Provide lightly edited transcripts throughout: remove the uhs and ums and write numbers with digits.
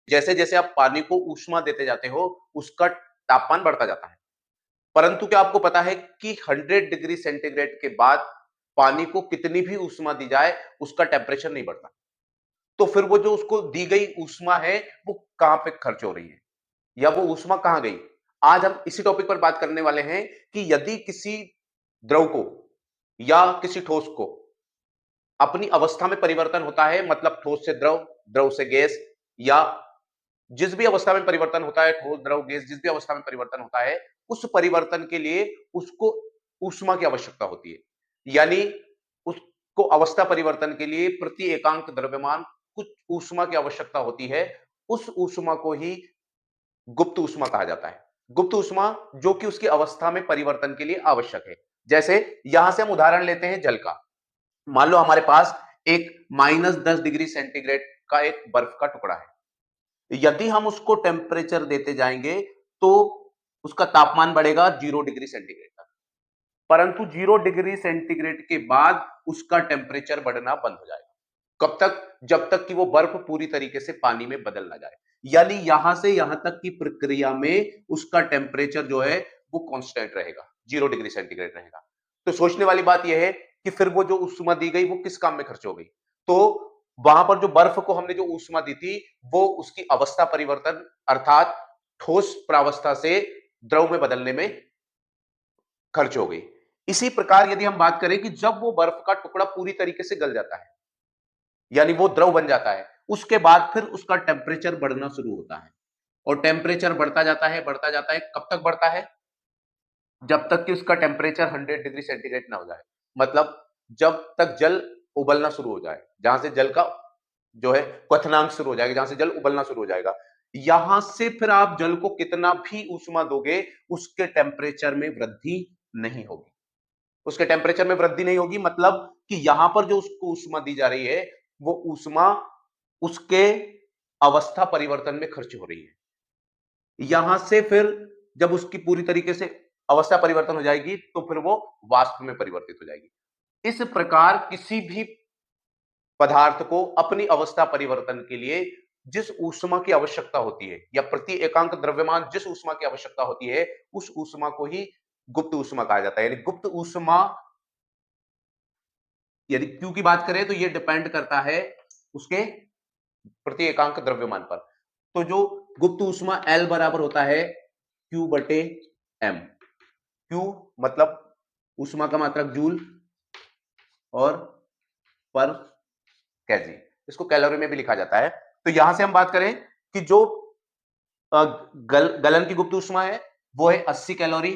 जैसे जैसे आप पानी को ऊष्मा देते जाते हो, उसका तापमान बढ़ता जाता है। परंतु क्या आपको पता है कि 100 डिग्री सेंटीग्रेड के बाद पानी को कितनी भी ऊष्मा दी जाए, उसका टेम्परेचर नहीं बढ़ता। तो फिर वो जो उसको दी गई ऊष्मा है, वो कहां पे खर्च हो रही है, या वो ऊष्मा कहां गई? आज हम इसी टॉपिक पर बात करने वाले हैं कि यदि किसी द्रव को या किसी ठोस को अपनी अवस्था में परिवर्तन होता है, मतलब ठोस से द्रव, द्रव से गैस, या जिस भी अवस्था में परिवर्तन होता है, ठोस, द्रव, गैस, जिस भी अवस्था में परिवर्तन होता है, उस परिवर्तन के लिए उसको ऊष्मा की आवश्यकता होती है। यानी उसको अवस्था परिवर्तन के लिए प्रति एकांक द्रव्यमान कुछ ऊष्मा की आवश्यकता होती है। उस ऊष्मा को ही गुप्त ऊष्मा कहा जाता है। गुप्त ऊष्मा जो कि उसकी अवस्था में परिवर्तन के लिए आवश्यक है। जैसे यहां से हम उदाहरण लेते हैं जल का। मान लो हमारे पास एक -10 डिग्री सेंटीग्रेड का एक बर्फ का टुकड़ा है। यदि हम उसको टेम्परेचर देते जाएंगे तो उसका तापमान बढ़ेगा 0 डिग्री सेंटीग्रेड तक। परंतु 0 डिग्री सेंटीग्रेड के बाद उसका टेम्परेचर बढ़ना बंद हो जाएगा। कब तक? जब तक कि वो बर्फ पूरी तरीके से पानी में बदल ना जाए। यानी यहां से यहां तक की प्रक्रिया में उसका टेम्परेचर जो है वो कांस्टेंट रहेगा, 0 डिग्री सेंटीग्रेड रहेगा। तो सोचने वाली बात यह है कि फिर वो जो ऊष्मा दी गई वो किस काम में खर्च हो गई? तो वहां पर जो बर्फ को हमने जो ऊष्मा दी थी, वो उसकी अवस्था परिवर्तन अर्थात ठोस प्रावस्था से द्रव में बदलने में खर्च हो गई। इसी प्रकार यदि हम बात करें कि जब वो बर्फ का टुकड़ा पूरी तरीके से गल जाता है, यानी वो द्रव बन जाता है, उसके बाद फिर उसका टेम्परेचर बढ़ना शुरू होता है। और टेम्परेचर बढ़ता जाता है, कब तक बढ़ता है? जब तक कि उसका टेम्परेचर 100 डिग्री सेंटीग्रेड ना हो जाए। मतलब जब तक जल उबलना शुरू हो जाए, जहां से जल का जो है क्वथनांक शुरू हो जाएगा, जहां से जल उबलना शुरू हो जाएगा। यहां से फिर आप जल को कितना भी ऊष्मा दोगे, उसके टेम्परेचर में वृद्धि नहीं होगी। उसके टेम्परेचर में वृद्धि नहीं होगी, मतलब कि यहां पर जो उसको ऊष्मा दी जा रही है, वो ऊष्मा उसके अवस्था परिवर्तन में खर्च हो रही है। यहां से फिर जब उसकी पूरी तरीके से अवस्था परिवर्तन हो जाएगी, तो फिर वो वाष्प में परिवर्तित हो जाएगी। इस प्रकार किसी भी पदार्थ को अपनी अवस्था परिवर्तन के लिए जिस ऊष्मा की आवश्यकता होती है, या प्रति एकांक द्रव्यमान जिस ऊष्मा की आवश्यकता होती है, उस ऊष्मा को ही गुप्त ऊष्मा कहा जाता है। यानी गुप्त ऊष्मा, यदि क्यू की बात करें तो यह डिपेंड करता है उसके प्रति एकांक द्रव्यमान पर। तो जो गुप्त ऊष्मा L बराबर होता है Q/m। Q मतलब ऊष्मा का मात्रक जूल, और पर केजी, इसको कैलोरी में भी लिखा जाता है। तो यहां से हम बात करें कि जो गलन की गुप्त ऊष्मा है वो है 80 कैलोरी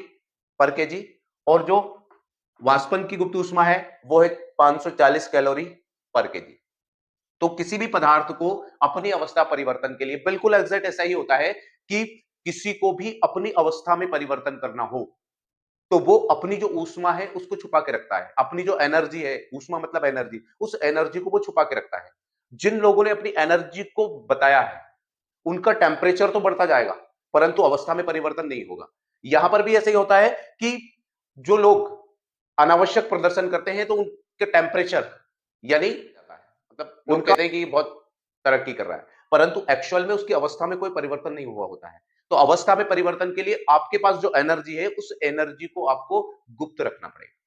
पर केजी, और जो वाष्पन की गुप्त ऊष्मा है वो है 540 कैलोरी पर केजी। तो किसी भी पदार्थ को अपनी अवस्था परिवर्तन के लिए बिल्कुल एग्जैक्ट ऐसा ही होता है कि किसी को भी अपनी अवस्था में परिवर्तन करना हो, तो वो अपनी जो ऊष्मा है उसको छुपा के रखता है। अपनी जो एनर्जी है, ऊष्मा मतलब एनर्जी, उस एनर्जी को वो छुपा के रखता है। जिन लोगों ने अपनी एनर्जी को बताया है, उनका टेम्परेचर तो बढ़ता जाएगा, परंतु अवस्था में परिवर्तन नहीं होगा। यहां पर भी ऐसे ही होता है कि जो लोग अनावश्यक प्रदर्शन करते हैं, तो उनके टेम्परेचर यानी मतलब लोग कहते हैं कि बहुत तरक्की कर रहा है, परंतु एक्चुअल में उसकी अवस्था में कोई परिवर्तन नहीं हुआ होता है। तो अवस्था में परिवर्तन के लिए आपके पास जो एनर्जी है, उस एनर्जी को आपको गुप्त रखना पड़ेगा।